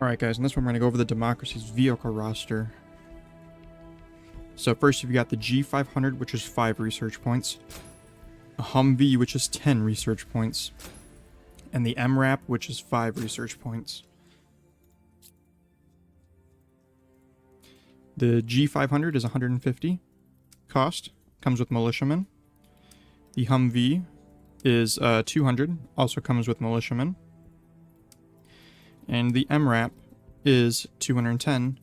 Alright guys, in this one we're going to go over the Democracy's vehicle roster. So first you've got the G500, which is 5 research points. A Humvee, which is 10 research points. And the MRAP, which is 5 research points. The G500 is 150 cost, comes with militiamen. The Humvee is 200, also comes with militiamen. And the MRAP is 210,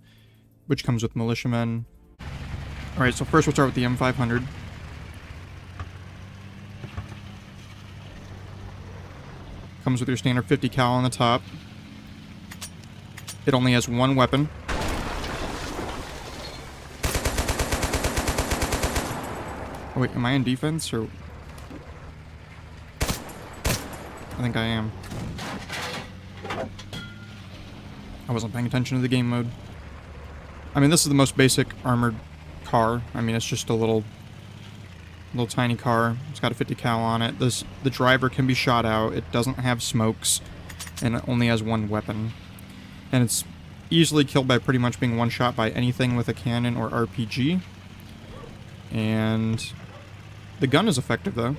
which comes with militiamen. Alright, so first we'll start with the M500. Comes with your standard 50 cal on the top. It only has one weapon. Oh wait, am I in defense or... I think I am. I wasn't paying attention to the game mode. I mean, this is the most basic armored car. I mean, it's just a little tiny car. It's got a 50 cal on it. The driver can be shot out. It doesn't have smokes, and it only has one weapon. And it's easily killed by pretty much being one shot by anything with a cannon or RPG. And the gun is effective though.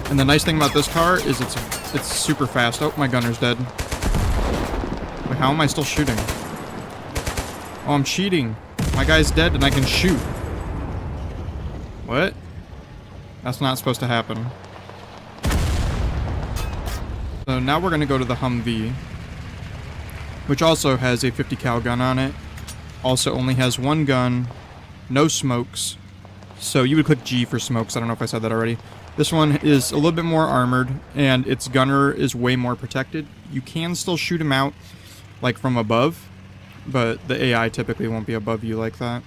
And the nice thing about this car is it's super fast. Oh, my gunner's dead. Wait, how am I still shooting? Oh, I'm cheating. My guy's dead and I can shoot. What? That's not supposed to happen. So now we're going to go to the Humvee, which also has a 50 cal gun on it. Also only has one gun, no smokes. So you would click G for smokes. I don't know if I said that already. This one is a little bit more armored, and its gunner is way more protected. You can still shoot him out, like, from above, but the AI typically won't be above you like that.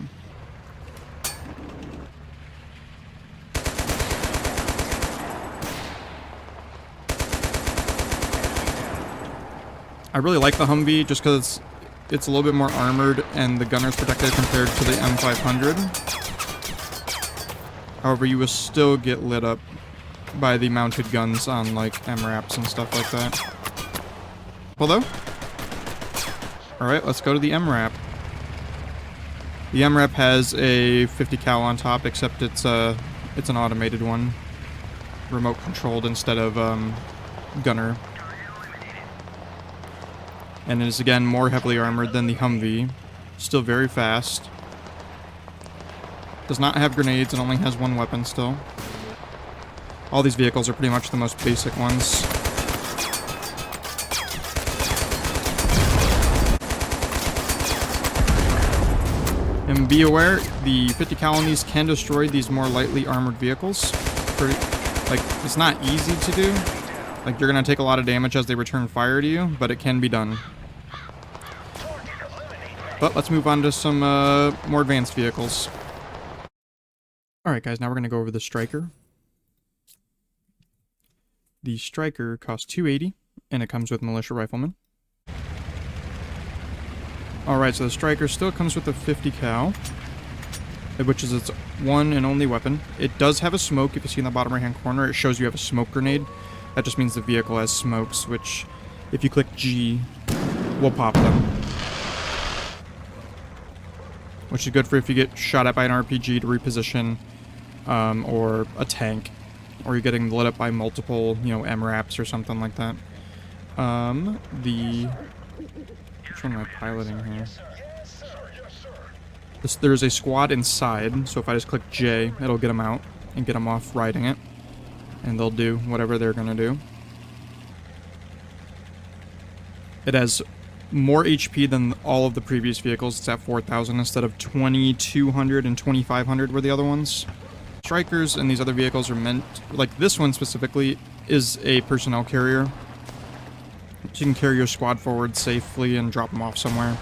I really like the Humvee just because it's a little bit more armored and the gunner's protected compared to the M500. However, you will still get lit up by the mounted guns on, like, MRAPs and stuff like that. Hello? Alright, let's go to the MRAP. The MRAP has a 50 cal on top, except it's an automated one. Remote controlled instead of, gunner. And it is, again, more heavily armored than the Humvee. Still very fast. Does not have grenades and only has one weapon still. All these vehicles are pretty much the most basic ones. And be aware, the 50 cal on these can destroy these more lightly armored vehicles. It's not easy to do. Like, you're gonna take a lot of damage as they return fire to you, but it can be done. But let's move on to some more advanced vehicles. Alright guys, now we're gonna go over the Striker. The Striker costs $280, and it comes with Militia Rifleman. Alright, so the Striker still comes with a 50 cal, which is its one and only weapon. It does have a smoke. If you see in the bottom right hand corner, it shows you have a smoke grenade. That just means the vehicle has smokes, which, if you click G, will pop them. Which is good for if you get shot at by an RPG to reposition, or a tank. Or you're getting lit up by multiple, MRAPs or something like that. Which one am I piloting here? There's a squad inside, so if I just click J, it'll get them out and get them off riding it. And they'll do whatever they're gonna do. It has more HP than all of the previous vehicles. It's at 4,000 instead of 2,200 and 2,500 were the other ones. Strikers and these other vehicles are meant, like this one specifically, is a personnel carrier. So you can carry your squad forward safely and drop them off somewhere.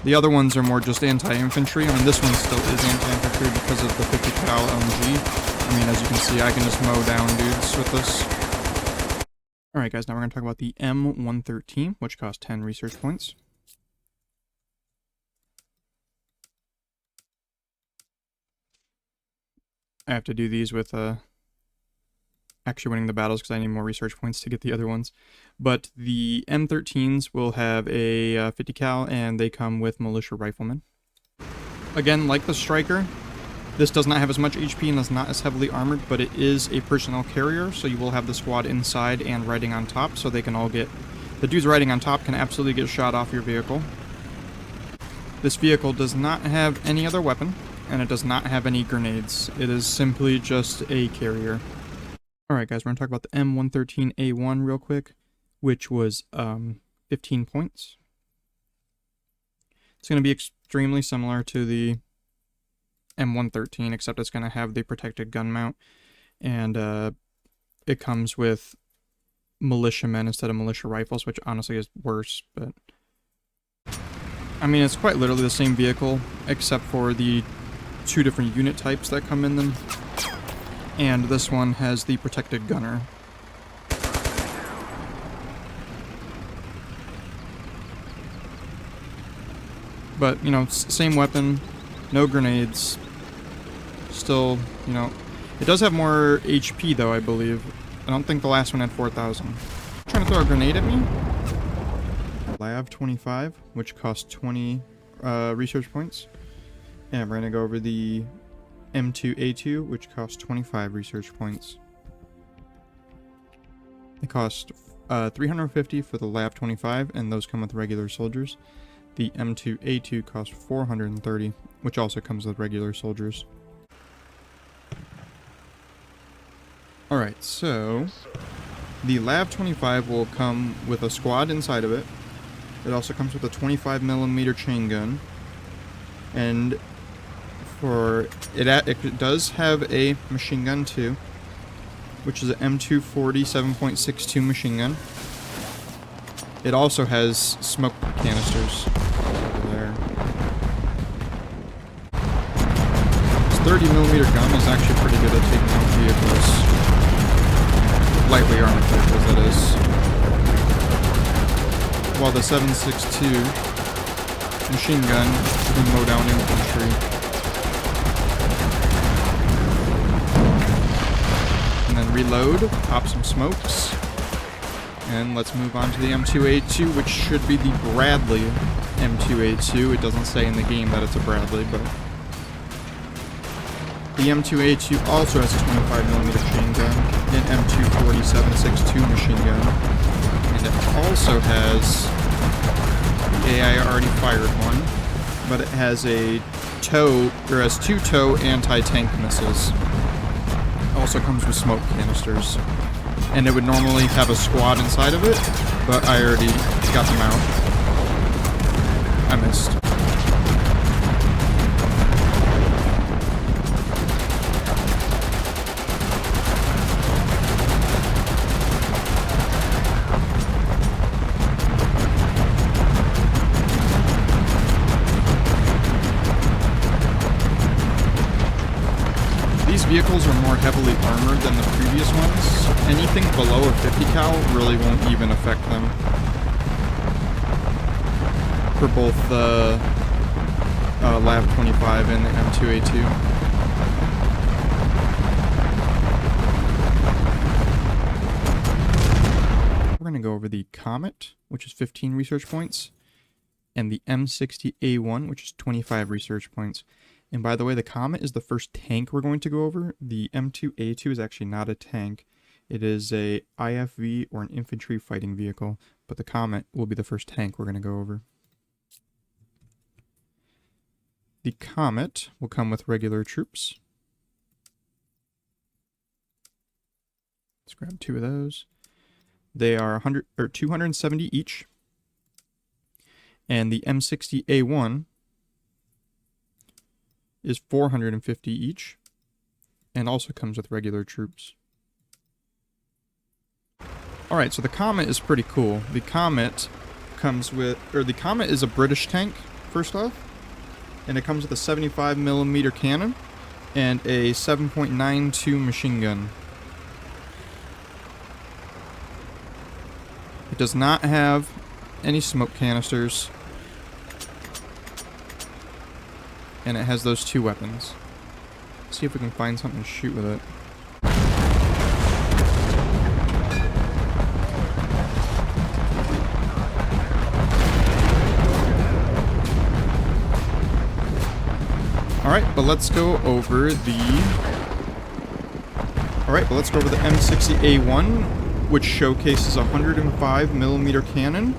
The other ones are more just anti-infantry. I mean, this one still is anti-infantry because of the 50 cal LMG. I mean, as you can see, I can just mow down dudes with this. Alright guys, now we're going to talk about the M113, which costs 10 research points. I have to do these with actually winning the battles because I need more research points to get the other ones. But the M13s will have a 50 cal, and they come with militia riflemen. Again, like the Striker, this does not have as much HP and is not as heavily armored, but it is a personnel carrier, so you will have the squad inside and riding on top, so they can all get... The dudes riding on top can absolutely get shot off your vehicle. This vehicle does not have any other weapon, and it does not have any grenades. It is simply just a carrier. Alright guys, we're going to talk about the M113A1 real quick, which was 15 points. It's going to be extremely similar to the M113, except it's going to have the protected gun mount, and it comes with militiamen instead of militia rifles, which honestly is worse, but I mean, it's quite literally the same vehicle, except for the 2 different unit types that come in them, and this one has the protected gunner. But, you know, same weapon, no grenades. Still, you know, it does have more HP though, I believe. I don't think the last one had 4,000. Trying to throw a grenade at me? Lav 25, which costs 20 research points. And we're going to go over the M2A2, which costs 25 research points. They cost 350 for the Lav 25, and those come with regular soldiers. The M2A2 costs 430, which also comes with regular soldiers. Alright, so the Lav 25 will come with a squad inside of it. It also comes with a 25mm chain gun. And for it does have a machine gun too, which is an M240 7.62 machine gun. It also has smoke canisters over there. This 30mm gun is actually pretty good at taking out vehicles. Lightly armored vehicles, that is. While the 7.62 machine gun can mow down infantry. And then reload, pop some smokes. And let's move on to the M2A2, which should be the Bradley M2A2. It doesn't say in the game that it's a Bradley, but the M2A2 also has a 25mm chain gun, an M240 7.62 machine gun, and it also has the AI already fired one, but it has a has 2 tow anti-tank missiles. It also comes with smoke canisters. And it would normally have a squad inside of it, but I already got them out. I missed. These vehicles are more heavily armored than the previous ones. Anything below a 50 cal really won't even affect them. For both the Lav 25 and the M2A2. We're going to go over the Comet, which is 15 research points, and the M60A1, which is 25 research points. And by the way, the Comet is the first tank we're going to go over. The M2A2 is actually not a tank. It is a IFV or an infantry fighting vehicle, but the Comet will be the first tank we're going to go over. The Comet will come with regular troops. Let's grab 2 of those. They are 270 each. And the M60A1 is 450 each, and also comes with regular troops. Alright, so the Comet is pretty cool. The Comet comes with, the Comet is a British tank, first off, and it comes with a 75mm cannon and a 7.92 machine gun. It does not have any smoke canisters, and it has those 2 weapons. Let's see if we can find something to shoot with it. Alright, but let's go over the M60A1, which showcases a 105mm cannon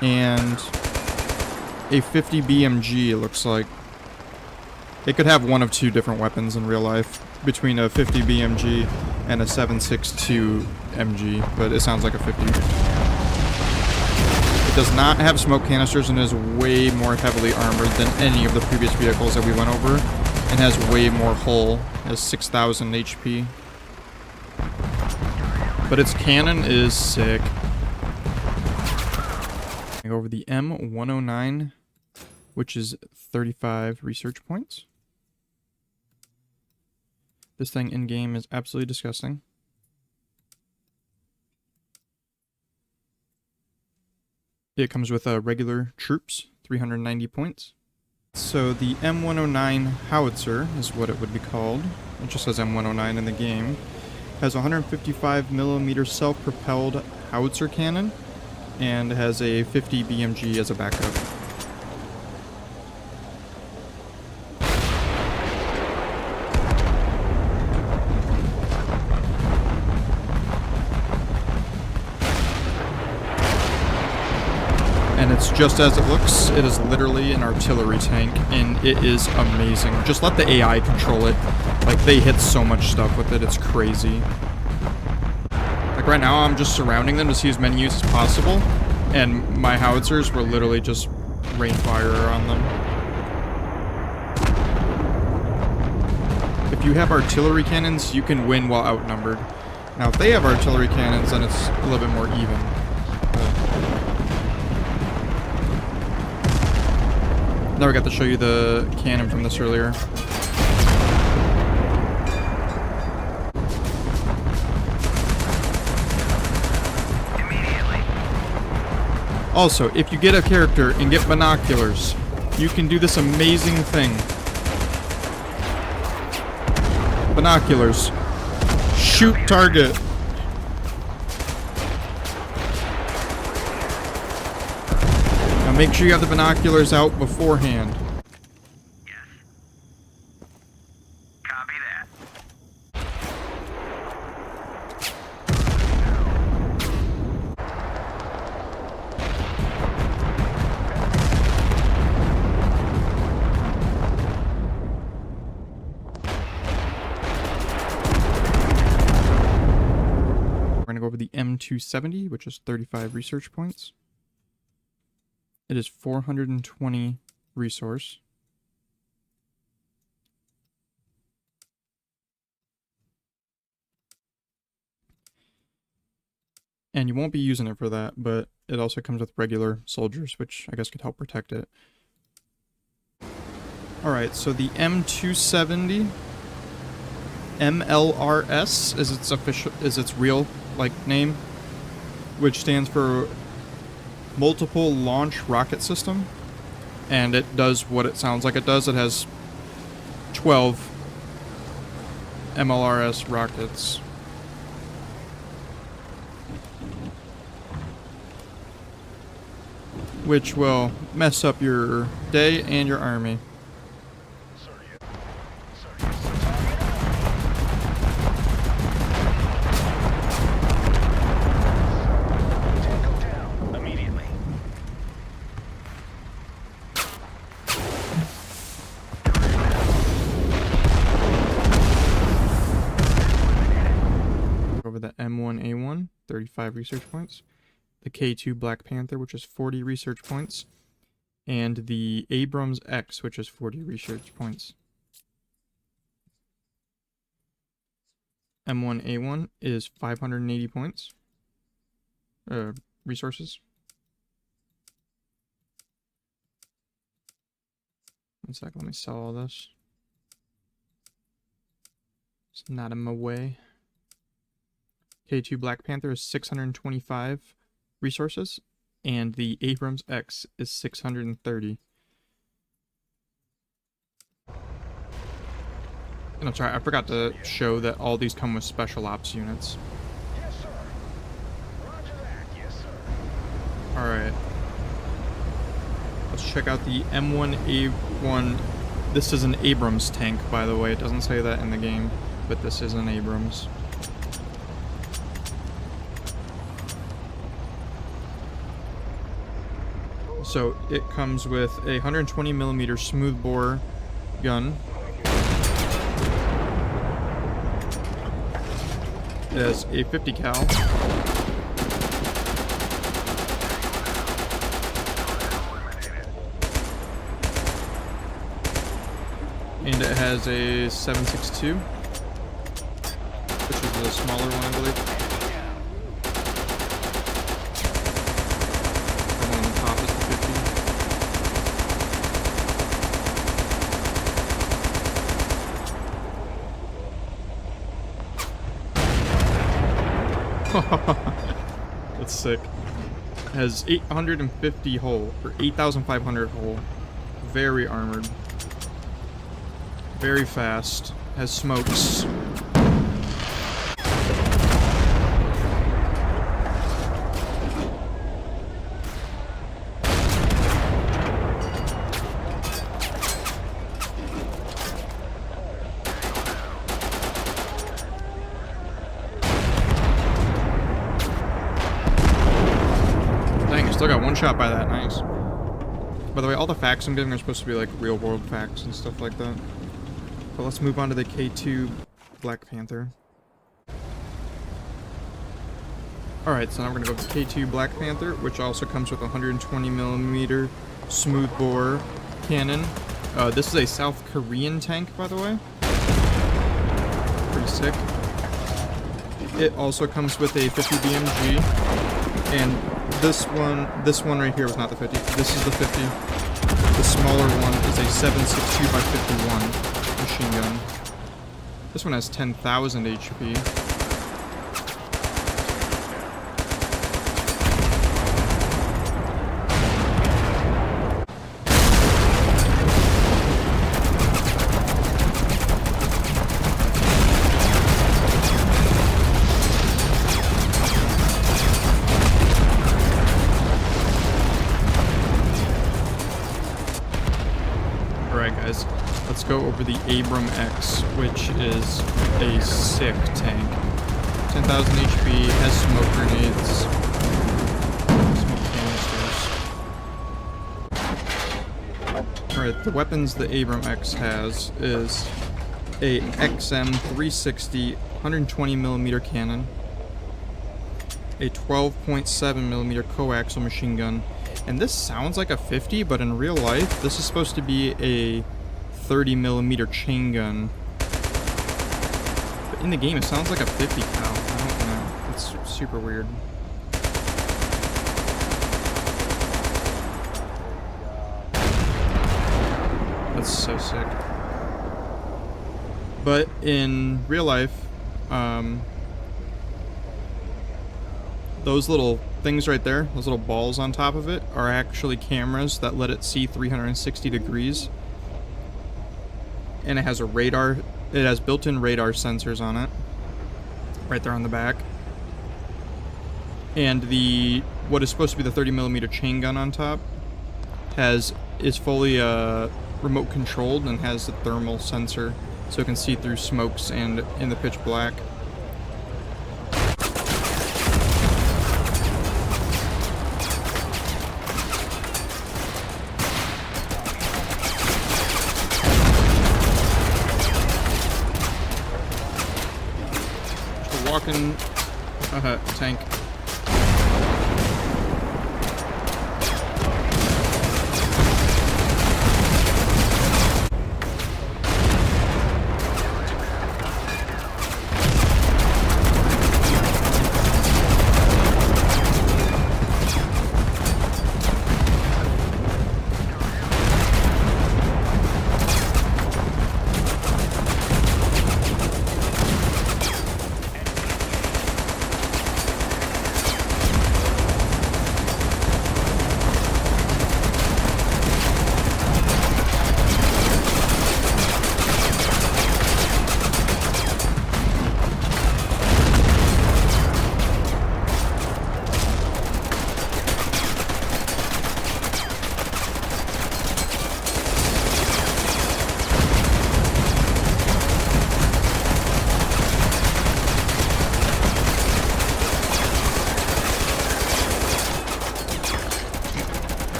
and a 50 BMG, it looks like. It could have one of two different weapons in real life, between a 50 BMG and a 7.62 MG, but it sounds like a 50. It does not have smoke canisters and is way more heavily armored than any of the previous vehicles that we went over, and has way more hull, has 6,000 HP. But its cannon is sick. Go over the M109, which is 35 research points. This thing in-game is absolutely disgusting. It comes with regular troops, 390 points. So the M109 Howitzer is what it would be called. It just says M109 in the game. Has a 155mm self-propelled howitzer cannon and has a 50 BMG as a backup. And it's just as it looks. It is literally an artillery tank, and it is amazing. Just let the AI control it. Like, they hit so much stuff with it, it's crazy. Like, right now, I'm just surrounding them to see as many use as possible, and my howitzers were literally just rain fire on them. If you have artillery cannons, you can win while outnumbered. Now, if they have artillery cannons, then it's a little bit more even. Now we got to show you the cannon from this earlier. Also, if you get a character and get binoculars, you can do this amazing thing. Binoculars. Shoot target. Make sure you have the binoculars out beforehand. Yes. Copy that. We're going to go over the M270, which is 35 research points. It is 420 resource. And you won't be using it for that, but it also comes with regular soldiers, which I guess could help protect it. Alright, so the M270 MLRS is its real name, which stands for Multiple Launch Rocket System, and it does what it sounds like it does. It has 12 MLRS rockets. Which will mess up your day and your army. Over the M1A1, 35 research points. The K2 Black Panther, which is 40 research points. And the Abrams X, which is 40 research points. M1A1 is 580 points. Resources. One sec, let me sell all this. It's not in my way. K2 Black Panther is 625 resources, and the Abrams X is 630. And I'm sorry, I forgot to show that all these come with special ops units. Yes, sir. Roger that. Yes, sir. Alright. Let's check out the M1A1. This is an Abrams tank, by the way. It doesn't say that in the game, but this is an Abrams. So it comes with a 120mm smoothbore gun. It has a 50 cal. And it has a 7.62, which is the smaller one, I believe. The one on the top is the 50. That's sick. It has 850 hull, or 8,500 hull. Very armored. Very fast. Has smokes. Dang, I still got one shot by that. Nice. By the way, all the facts I'm giving are supposed to be like real world facts and stuff like that. But let's move on to the K2 Black Panther. Alright, so now we're gonna go with the K2 Black Panther, which also comes with a 120mm smoothbore cannon. This is a South Korean tank, by the way. Pretty sick. It also comes with a 50 BMG, and this one right here was not the 50. This is the 50. The smaller one is a 7.62 by 51. Machine gun. This one has 10,000 HP. Alright guys, let's go over the Abrams X, which is a sick tank. 10,000 HP, has smoke grenades, smoke canisters. Alright, the weapons the Abrams X has is a XM 360 120mm cannon, a 12.7mm coaxial machine gun, and this sounds like a 50, but in real life, this is supposed to be a 30mm chain gun. But in the game, it sounds like a 50 cal. I don't know. It's super weird. That's so sick. But in real life, those little things right there, those little balls on top of it, are actually cameras that let it see 360 degrees. And it has a radar, it has built-in radar sensors on it, right there on the back. And the, what is supposed to be the 30mm chain gun on top, is fully remote controlled and has a thermal sensor, so it can see through smokes and in the pitch black. Walking tank.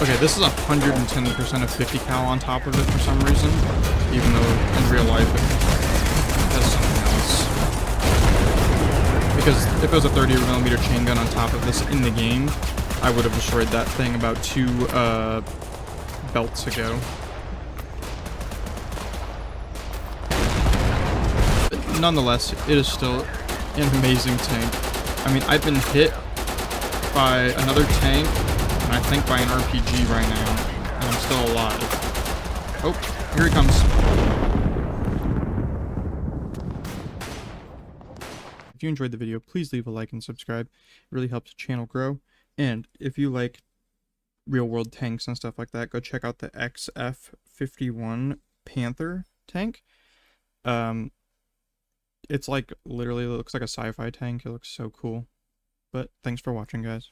Okay, this is 110% of 50 cal on top of it for some reason, even though in real life it has something else. Because if it was a 30mm chain gun on top of this in the game, I would have destroyed that thing about 2 belts ago. But nonetheless, it is still an amazing tank. I mean, I've been hit by another tank, and I think by an RPG right now, and I'm still alive. Oh, here he comes. If you enjoyed the video, please leave a like and subscribe. It really helps the channel grow. And if you like real-world tanks and stuff like that, go check out the XF51 Panther tank. It's like literally looks like a sci-fi tank. It looks so cool. But thanks for watching, guys.